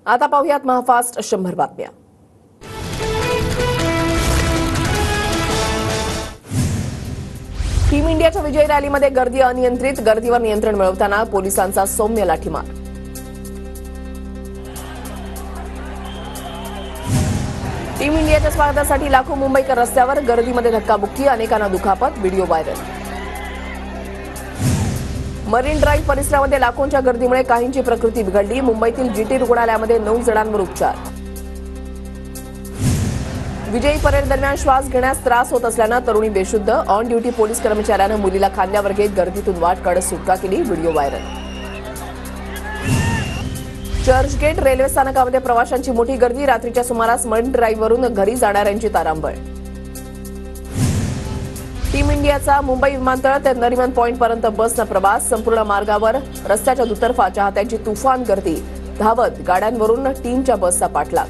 आता पाहूयात महाफास्ट 100 बातम्या। टीम इंडियाच्या विजयी रॅलीमध्ये गर्दी अनियंत्रित, गर्दीवर नियंत्रण मिळवताना पोलिसांचा सौम्य लाठीमार। टीम इंडियाच्या स्वागतासाठी लाखो मुंबईकर रस्त्यावर, गर्दीमध्ये धक्काबुक्की, अनेकांना दुखापत, व्हिडिओ व्हायरल। मरीन ड्राईव्ह परिसरामध्ये लाखोंच्या गर्दीमुळे काहींची प्रकृती बिघडली, मुंबईतील जीटी रुग्णालयामध्ये 9 जणांवर उपचार। विजयी परेड दरम्यान श्वास घेण्यास त्रास होत असल्यानं तरुणी बेशुद्ध, ऑन ड्युटी पोलीस कर्मचाऱ्यानं मुलीला खांद्यावर घेत गर्दीतून वाट काढत सुटका केली, व्हिडिओ व्हायरल। चर्चगेट रेल्वे स्थानकामध्ये प्रवाशांची मोठी गर्दी, रात्रीच्या सुमारास मरीन ड्राईव्हवरून घरी जाणाऱ्यांची तारांबळ। टीम इंडियाचा मुंबई विमानतळ ते नरिमन पॉइंटपर्यंत बसनं प्रवास, संपूर्ण मार्गावर रस्त्याच्या दुतर्फा चाहत्यांची तुफान गर्दी, धावत गाड्यांवरून टीमच्या बसचा पाठलाग।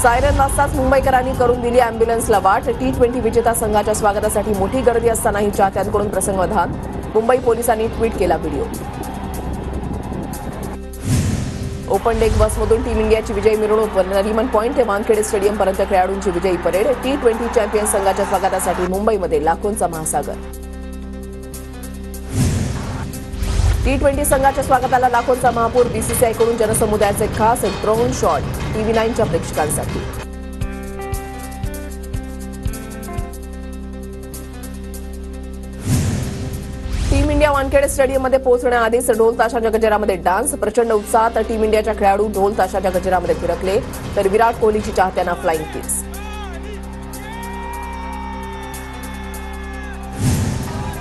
सायरन वाजताच मुंबईकरांनी करून दिली अँब्युलन्सला वाट, T20 विजेता संघाच्या स्वागतासाठी मोठी गर्दी असतानाही चाहत्यांकडून प्रसंगावधान, मुंबई पोलिसांनी ट्विट केला व्हिडिओ। ओपन डेक बसमधून टीम इंडियाची विजयी मिरवणूक, नरिमन पॉइंट ते वानखेडे स्टेडियमपर्यंत खेळाडूंची विजयी परेड, T20 चॅम्पियन संघाच्या स्वागतासाठी मुंबईमध्ये लाखोंचा महासागर। T20 संघाच्या स्वागताला लाखोंचा महापूर, बीसीसीआयकडून जनसमुदायाचे खास ड्रोन शॉट TV9च्या प्रेक्षकांसाठी। टीम इंडिया वानखेडे स्टेडियममध्ये पोहोचण्याआधीच ढोल ताशाच्या गजरामध्ये डान्स, प्रचंड उत्साहात टीम इंडियाच्या खेळाडू ढोल ताशाच्या गजरामध्ये फिरकले, तर विराट कोहलीची चाहत्यांना फ्लाइंग किस।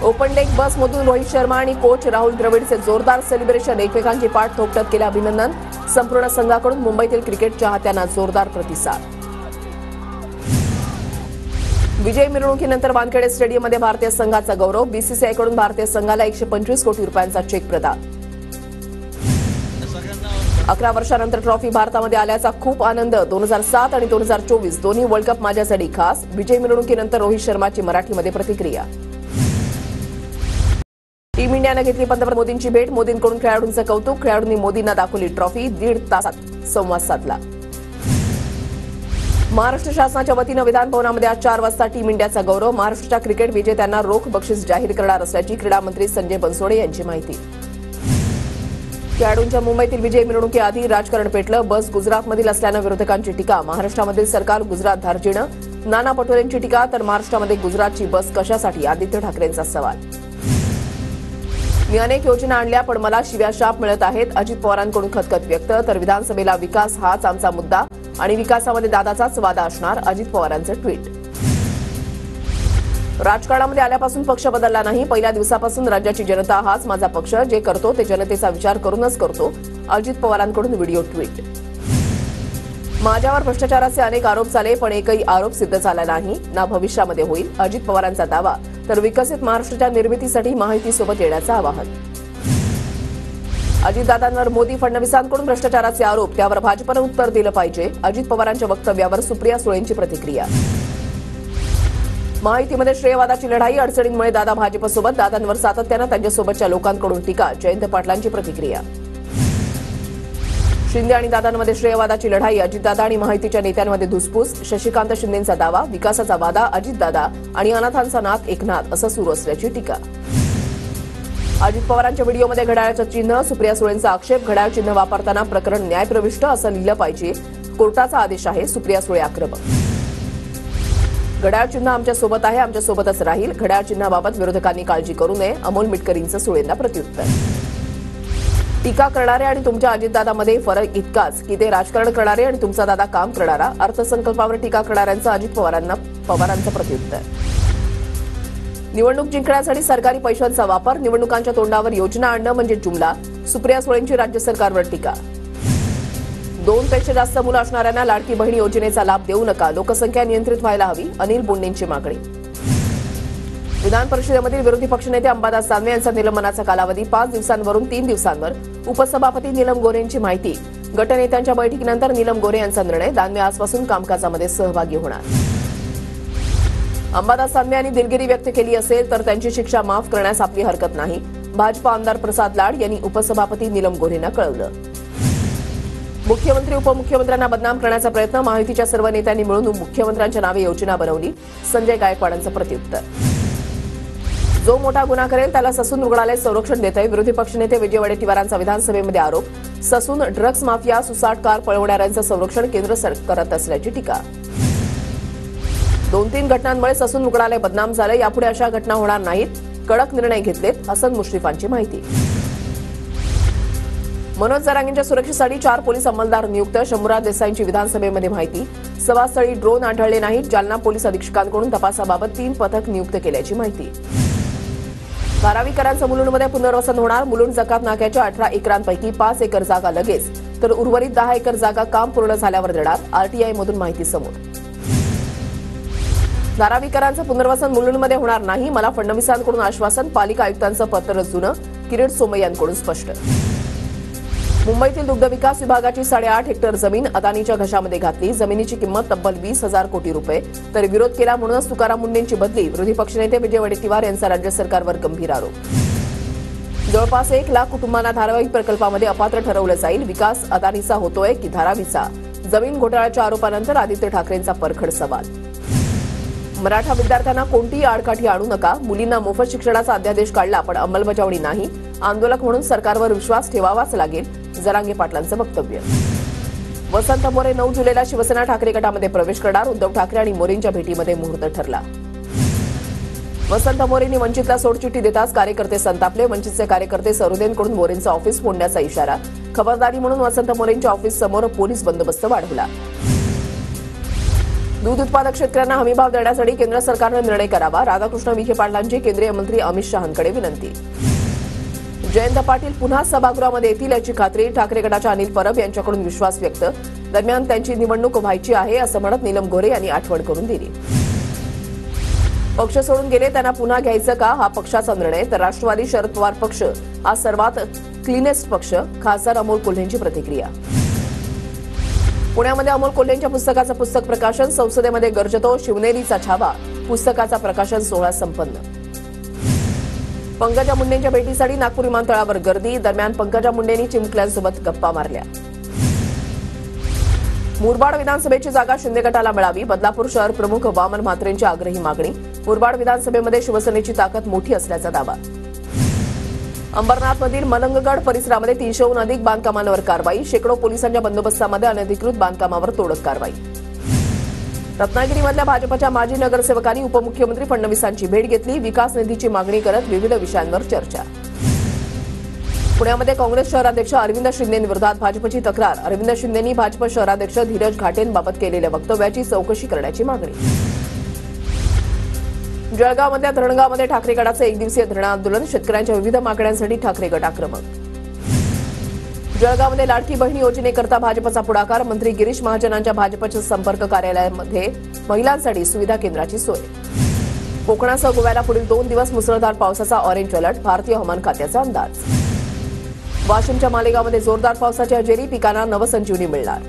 ओपन डेक बसमधून रोहित शर्मा आणि कोच राहुल द्रविडचे जोरदार सेलिब्रेशन, एकमेकांची पाठ थोपटत केले अभिनंदन, संपूर्ण संघाकडून मुंबईतील क्रिकेट चाहत्यांना जोरदार प्रतिसाद। विजय मिरवणुकीनंतर वानखेडे स्टेडियममध्ये भारतीय संघाचा गौरव, बीसीसीआयकडून भारतीय संघाला 125 कोटी रुपयांचा चेक प्रदान। 11 वर्षांनंतर ट्रॉफी भारतामध्ये आल्याचा खूप आनंद, 2007 आणि 2024 दोन्ही वर्ल्ड कप माझ्यासाठी खास, विजय मिरवणुकीनंतर रोहित शर्माची मराठीमध्ये प्रतिक्रिया। टीम इंडियानं घेतली पंतप्रधान मोदींची भेट, मोदींकडून खेळाडूंचं कौतुक, खेळाडूंनी मोदींना दाखवली ट्रॉफी, 1.5 तासात संवाद साधला। महाराष्ट्र शासनाच्या वतीनं विधान भवनामध्ये आज 4 वाजता टीम इंडियाचा गौरव, महाराष्ट्राच्या क्रिकेट विजेत्यांना रोख बक्षीस जाहीर करणार असल्याची क्रीडा मंत्री संजय बनसोडे यांची माहिती। खेळाडूंच्या मुंबईतील विजय मिरवणुकीआधी राजकारण पेटलं, बस गुजरातमधील असल्यानं विरोधकांची टीका, महाराष्ट्रामधील सरकार गुजरात धार्जिणं, नाना पटोलेंची टीका, तर महाराष्ट्रामध्ये गुजरातची बस कशासाठी, आदित्य ठाकरेंचा सवाल। मी अनेक योजना आणल्या पण मला शिव्या शाप मिळत आहेत, अजित पवारांकडून खतखत व्यक्त, तर विधानसभेला विकास हाच आमचा मुद्दा आणि विकासामध्ये दादाचाच वादा असणार, अजित पवारांचं ट्विट। राजकारणामध्ये आल्यापासून पक्ष बदलला नाही, पहिल्या दिवसापासून राज्याची जनता हाच माझा पक्ष, जे करतो ते जनतेचा विचार करूनच करतो, अजित पवारांकडून व्हिडिओ ट्विट। माझ्यावर भ्रष्टाचाराचे अनेक आरोप झाले पण एकही आरोप सिद्ध झाला नाही, ना भविष्यामध्ये होईल, अजित पवारांचा दावा, तर विकसित महाराष्ट्राच्या निर्मितीसाठी महायुतीसोबत येण्याचं आवाहन। अजितदादांवर मोदी फडणवीसांकडून भ्रष्टाचाराचे आरोप, त्यावर भाजपनं उत्तर दिलं पाहिजे, अजित पवारांच्या वक्तव्यावर सुप्रिया सुळेंची प्रतिक्रिया। महायुतीमध्ये श्रेयवादाची लढाई, अडचणींमुळे दादा भाजपसोबत, दादांवर सातत्यानं त्यांच्यासोबतच्या लोकांकडून टीका, जयंत पाटलांची प्रतिक्रिया। शिंदे आणि दादांमध्ये श्रेयवादाची लढाई, अजितदादा आणि महायुतीच्या नेत्यांमध्ये धुसफूस, शशिकांत शिंदेंचा दावा, विकासाचा वादा अजितदादा आणि अनाथांचा नाथ एकनाथ असं सुरू असल्याची टीका। अजित पवारांच्या व्हिडिओमध्ये घड्याळाचं चिन्ह, सुप्रिया सुळेंचा आक्षेप, घड्याळ चिन्ह वापरताना प्रकरण न्यायप्रविष्ट असं लिहिलं पाहिजे, कोर्टाचा आदेश आहे, सुप्रिया सुळे आक्रमक। घड्याळ चिन्ह आमच्या सोबत आहे, आमच्या सोबतच राहील, घड्याळ चिन्हाबाबत विरोधकांनी काळजी करू नये, अमोल मिटकरींचं सुळेंना प्रत्युत्तर। टीका करणारे आणि तुमच्या अजितदादामध्ये फरक इतकाच की ते राजकारण करणारे आणि तुमचा दादा काम करणारा, अर्थसंकल्पावर टीका करणाऱ्यांचं अजित पवारांचं प्रत्युत्तर। निवडणूक जिंकण्यासाठी सरकारी पैशांचा वापर, निवडणुकांच्या तोंडावर योजना आणणं म्हणजे जुमला, सुप्रिया सुळेंची राज्य सरकारवर टीका। 2 पेक्षा जास्त मुलं असणाऱ्यांना लाडकी बहीण योजनेचा लाभ देऊ नका, लोकसंख्या नियंत्रित व्हायला हवी, अनिल बोंडेंची मागणी। विधान परिषदेमधील विरोधी पक्षनेते अंबादास दानवे यांचा निलंबनाचा कालावधी 5 दिवसांवरून 3 दिवसांवर, उपसभापती नीलम गोरे यांची माहिती। गटनेत्यांच्या बैठकीनंतर नीलम गोरे यांचा निर्णय, दानवे आजपासून कामकाजामध्ये सहभागी होणार। अंबादास दानवे यांनी दिलगिरी व्यक्त केली असेल तर त्यांची शिक्षा माफ करण्यास आपली हरकत नाही, भाजपा आमदार प्रसाद लाड यांनी उपसभापती नीलम गोरेंना कळवलं। मुख्यमंत्री उपमुख्यमंत्र्यांना बदनाम करण्याचा प्रयत्न, महायुतीच्या सर्व नेत्यांनी मिळून मुख्यमंत्र्यांच्या नावे योजना बनवली, संजय गायकवाडांचं प्रत्युत्तर. जो मोठा गुन्हा करेल त्याला ससून रुग्णालय संरक्षण देतंय, विरोधी पक्षनेते विजय वडेट्टीवारांचा विधानसभेमध्ये आरोप. ससून ड्रग्ज माफिया, सुसाट कार पळवणाऱ्यांचं संरक्षण केंद्र करत असल्याची टीका. 2-3 घटनांमुळे ससून रुग्णालय बदनाम झालं, यापुढे अशा घटना होणार नाहीत, कडक निर्णय घेतलेत, हसन मुश्रीफांची माहिती. मनोज जरांगेंच्या सुरक्षेसाठी 4 पोलीस अंमलदार नियुक्त, शंभूराज देसाईंची विधानसभेमध्ये माहिती. सभास्थळी ड्रोन आढळले नाहीत, जालना पोलीस अधीक्षकांकडून तपासाबाबत 3 पथक नियुक्त केल्याची माहिती. धारावीकरांचं मुलुंडमध्ये पुनर्वसन होणार, मुलुंड जकात नाक्याच्या 18 एकरांपैकी 5 एकर जागा लगेच, तर उर्वरित 10 एकर जागा काम पूर्ण झाल्यावर देणार, आरटीआयमधून माहिती समोर. धारावीकरांचं पुनर्वसन मुलुंडमध्ये होणार नाही, मला फडणवीसांकडून आश्वासन, पालिका आयुक्तांचं पत्र जुनं, किरीट सोमय्यांकडून स्पष्ट. मुंबईतील दुग्ध विकास विभागाची 8.5 हेक्टर जमीन अदानीच्या घशामध्ये घातली, जमिनीची किंमत तब्बल 20,000 कोटी रुपये, तर विरोध केला म्हणूनच तुकाराम मुंडेंची बदली, विरोधी पक्षनेते विजय वडेट्टीवार यांचा राज्य सरकारवर गंभीर आरोप. जवळपास 1 लाख कुटुंबांना धारावी प्रकल्पामध्ये अपात्र ठरवलं जाईल, विकास अदानीचा होतोय की धारावीचा, जमीन घोटाळ्याच्या आरोपानंतर आदित्य ठाकरेंचा परखड सवाल. मराठा विद्यार्थ्यांना कोणतीही आडकाठी आणू नका, मुलींना मोफत शिक्षणाचा अध्यादेश काढला पण अंमलबजावणी नाही, आंदोलक म्हणून सरकारवर विश्वास ठेवावाच लागेल, जरांगे पाटलांचं वक्तव्य. वसंत मोरे 9 जुलैला शिवसेना ठाकरे गटामध्ये प्रवेश करणार, उद्धव ठाकरे आणि मोरेंच्या भेटीमध्ये मुहूर्त ठरला. वसंत मोरेंनी वंचितला सोडचिठ्ठी देताच कार्यकर्ते संतापले, वंचितचे कार्यकर्ते सरोदेंकडून मोरेंचं ऑफिस फोडण्याचा इशारा, खबरदारी म्हणून वसंत मोरेंच्या ऑफिस समोर पोलीस बंदोबस्त वाढवला. दूध उत्पादक शेतकऱ्यांना हमीभाव देण्यासाठी केंद्र सरकारनं निर्णय करावा, राधाकृष्ण विखे पाटलांची केंद्रीय मंत्री अमित शहांकडे विनंती. जयंत पाटील पुन्हा सभागृहामध्ये येतील याची खात्री, ठाकरे गटाच्या अनिल परब यांच्याकडून विश्वास व्यक्त, दरम्यान त्यांची निवडणूक व्हायची आहे असं म्हणत नीलम गोरे यांनी आठवण करून दिली. पक्ष सोडून गेले त्यांना पुन्हा घ्यायचं का, हा पक्षाचा निर्णय, तर राष्ट्रवादी शरद पवार पक्ष हा सर्वात क्लीनेस्ट पक्ष, खासदार अमोल कोल्हेंची प्रतिक्रिया. पुण्यामध्ये अमोल कोल्हेंच्या पुस्तकाचं पुस्तक प्रकाशन, संसदेमध्ये गर्जतो शिवनेरीचा छावा, पुस्तकाचा प्रकाशन सोहळा संपन्न. पंकजा मुंडेंच्या भेटीसाठी नागपूर विमानतळावर गर्दी, दरम्यान पंकजा मुंडेंनी चिमुकल्यांसोबत गप्पा मारल्या. मुरबाड विधानसभेची जागा शिंदे गटाला मिळावी, बदलापूर शहर प्रमुख वामन म्हात्रेंची आग्रही मागणी, मुरबाड विधानसभेमध्ये शिवसेनेची ताकद मोठी असल्याचा दावा. अंबरनाथमधील मलंगगड परिसरामध्ये 300हून अधिक बांधकामांवर कारवाई, शेकडो पोलिसांच्या बंदोबस्तामध्ये अनधिकृत बांधकामावर तोडक कारवाई. रत्नागिरीमधल्या भाजपच्या माजी नगरसेवकांनी उपमुख्यमंत्री फडणवीसांची भेट घेतली, विकास निधीची मागणी करत विविध विषयांवर चर्चा. पुण्यामध्ये काँग्रेस शहराध्यक्ष अरविंद शिंदेंविरोधात भाजपची तक्रार, अरविंद शिंदेंनी भाजप शहराध्यक्ष धीरज घाटेंबाबत केलेल्या वक्तव्याची चौकशी करण्याची मागणी. जळगावमधल्या धरणगावमध्ये ठाकरे गटाचं 1 दिवसीय धरणं आंदोलन, शेतकऱ्यांच्या विविध मागण्यांसाठी ठाकरे गट आक्रमक. जळगावमध्ये लाडकी बहीण योजनेकरता भाजपचा पुढाकार, मंत्री गिरीश महाजनांच्या भाजपच्या संपर्क कार्यालयामध्ये महिलांसाठी सुविधा केंद्राची सोय. कोकणासह गोव्याला पुढील 2 दिवस मुसळधार पावसाचा ऑरेंज अलर्ट, भारतीय हवामान खात्याचा अंदाज. वाशिमच्या मालेगावमध्ये जोरदार पावसाची हजेरी, पिकांना नवसंजीवनी मिळणार.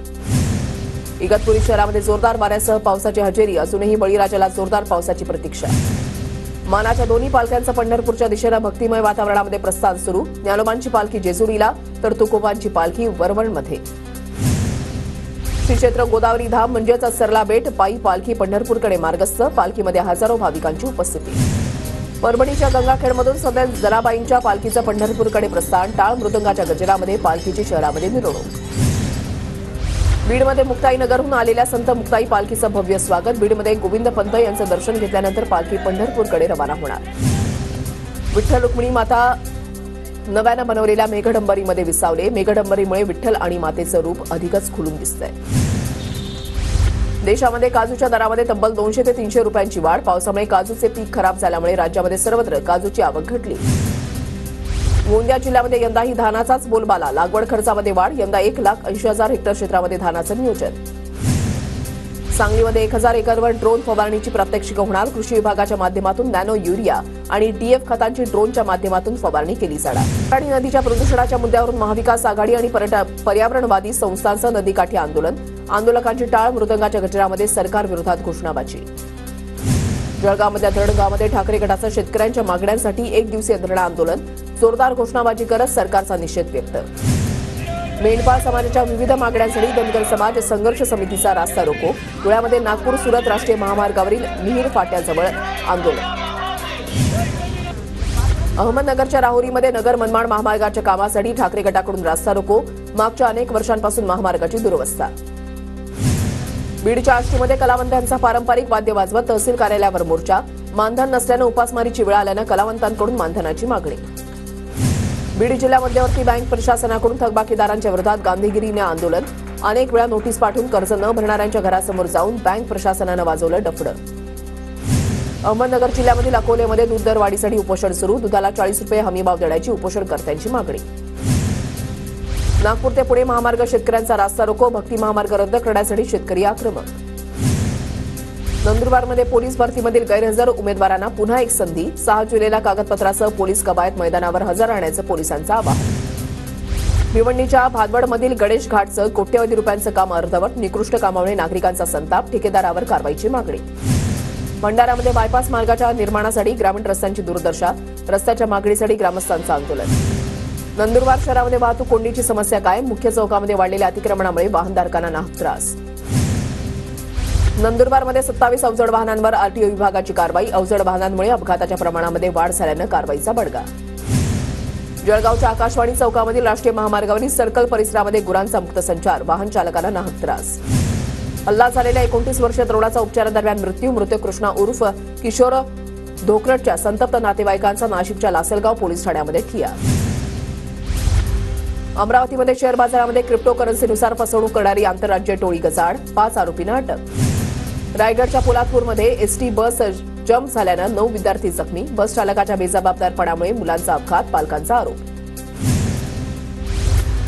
इगतपुरी शहरामध्ये जोरदार वाऱ्यासह पावसाची हजेरी, अजूनही बळीराजाला जोरदार पावसाची प्रतीक्षा. मानाच्या दोन्ही पालख्यांचं पंढरपूरच्या दिशेनं भक्तिमय वातावरणामध्ये प्रस्थान सुरू, ज्ञानोबांची पालखी जेजुरीला तर तुकोबांची पालखी वरवणमध्ये. श्री क्षेत्र गोदावरी धाम म्हणजेच सरला बेट, पायी पालखी पंढरपूरकडे मार्गस्थ, पालखीमध्ये हजारो भाविकांची उपस्थिती. परभणीच्या गंगाखेडमधून संत जनाबाईंच्या पालखीचं पंढरपूरकडे प्रस्थान, टाळ मृदंगाच्या गजरामध्ये पालखीची शहरामध्ये मिरवणूक. बीडमध्ये मुक्ताईनगरहून आलेल्या संत मुक्ताई पालखीचं भव्य स्वागत, बीडमध्ये गोविंद पंत यांचं दर्शन घेतल्यानंतर पालखी पंढरपूरकडे रवाना होणार. विठ्ठल रुक्मिणी माता नव्यानं बनवलेल्या मेघडंबरीमध्ये विसावले, मेघडंबरीमुळे विठ्ठल आणि मातेचं रूप अधिकच खुलून दिसतंय. देशामध्ये काजूच्या दरामध्ये तब्बल 200 ते 300 रुपयांची वाढ, पावसामुळे काजूचे पीक खराब झाल्यामुळे राज्यामध्ये सर्वत्र काजूची आवक घटली. गोंदिया जिल्ह्यामध्ये यंदाही धानाचाच बोलबाला, लागवड खर्चामध्ये वाढ, यंदा 1,80,000 हेक्टर क्षेत्रामध्ये धानाचं नियोजन. सांगलीमध्ये 1000 एकरवर ड्रोन फवारणीची प्रात्यक्षिकं होणार, कृषी विभागाच्या माध्यमातून नॅनो युरिया आणि डीएफ खतांची ड्रोनच्या माध्यमातून फवारणी केली जाणार. आणि नदीच्या प्रदूषणाच्या मुद्द्यावरून महाविकास आघाडी आणि पर्यावरणवादी संस्थांचं नदीकाठी आंदोलन, आंदोलकांची टाळ मृदंगाच्या गजरामध्ये सरकार विरोधात घोषणाबाजी. जळगावमधल्या धरणगावमध्ये ठाकरे गटाचं शेतकऱ्यांच्या मागण्यांसाठी 1 दिवसीय धरणं आंदोलन, जोरदार घोषणाबाजी करत सरकारचा निषेध व्यक्त. मेंढपाळ समाजाच्या विविध मागण्यांसाठी धनगर समाज संघर्ष समितीचा रास्ता रोको. धुळ्यामध्ये नागपूर सुरत राष्ट्रीय महामार्गावरील मिहीर फाट्याजवळ आंदोलन. अहमदनगरच्या राहुरीमध्ये नगर मनमाड महामार्गाच्या कामासाठी ठाकरे गटाकडून रास्ता रोको. मागच्या अनेक वर्षांपासून महामार्गाची दुरवस्था. बीडच्या आष्टीमध्ये कलावंतांचा पारंपरिक वाद्य वाजवत तहसील कार्यालयावर मोर्चा. मानधन नसल्यानं उपासमारीची वेळ आल्यानं कलावंतांकडून मानधनाची मागणी. बीड जिल्हा मध्यवर्ती बँक प्रशासनाकडून थकबाकीदारांच्या विरोधात गांधीगिरीने आंदोलन. अनेक वेळा नोटीस पाठवून कर्ज न भरणाऱ्यांच्या घरासमोर जाऊन बँक प्रशासनानं वाजवलं डफडं. अहमदनगर जिल्ह्यामधील अकोलेमध्ये दूध दरवाढीसाठी उपोषण सुरू. दुधाला 40 रुपये हमीभाव देण्याची उपोषणकर्त्यांची मागणी. नागपूर ते पुणे महामार्ग शेतकऱ्यांचा रास्ता रोको. भक्ती महामार्ग रद्द करण्यासाठी शेतकरी आक्रमक. नंदुरबारमध्ये पोलीस भरतीमधील गैरहजर उमेदवारांना पुन्हा एक संधी. 6 जुलैला कागदपत्रासह पोलीस कवायत मैदानावर हजर राहण्याचं पोलिसांचं आवाहन. भिवंडीच्या भादवडमधील गणेश घाटचं कोट्यवधी रुपयांचं काम अर्धवट. निकृष्ट कामामुळे नागरिकांचा संताप. ठेकेदारावर कारवाईची मागणी. भंडारामध्ये बायपास मार्गाच्या निर्माणासाठी ग्रामीण रस्त्यांची दुर्दशा. रस्त्याच्या मागणीसाठी ग्रामस्थांचं आंदोलन. नंदुरबार शहरामध्ये वाहतूक कोंडीची समस्या कायम. मुख्य चौकामध्ये वाढलेल्या अतिक्रमणामुळे वाहनधारकांना नाहक त्रास. नंदुरबारमध्ये 27 अवजड वाहनांवर आरटीओ विभागाची कारवाई. अवजड वाहनांमुळे अपघाताच्या प्रमाणामध्ये वाढ झाल्यानं कारवाईचा बडगा. जळगावच्या आकाशवाणी चौकामधील राष्ट्रीय महामार्गावरील सर्कल परिसरामध्ये गुरांचा मुक्त संचार. वाहन चालकांना नाहक त्रास. हल्ला झालेल्या 29 वर्षीय तरुणाचा उपचारादरम्यान मृत्यू. मृत कृष्णा उर्फ किशोर धोकरटच्या संतप्त नातेवाईकांचा नाशिकच्या लासलगाव पोलीस ठाण्यामध्ये ठिय्या. अमरावतीमध्ये शेअर बाजारामध्ये क्रिप्टोकरन्सीनुसार फसवणूक करणारी आंतरराज्य टोळी गजाआड. 5 आरोपींना अटक. रायगडच्या पोलादपूरमध्ये एसटी बस जम्प झाल्यानं 9 विद्यार्थी जखमी. बस चालकाच्या बेजबाबदारपणामुळे मुलांचा अपघात. पालकांचा आरोप.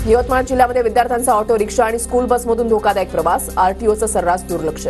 यवतमाळ जिल्ह्यामध्ये विद्यार्थ्यांचा ऑटो रिक्षा आणि स्कूल बसमधून धोकादायक प्रवास. आरटीओचं सर्रास दुर्लक्ष.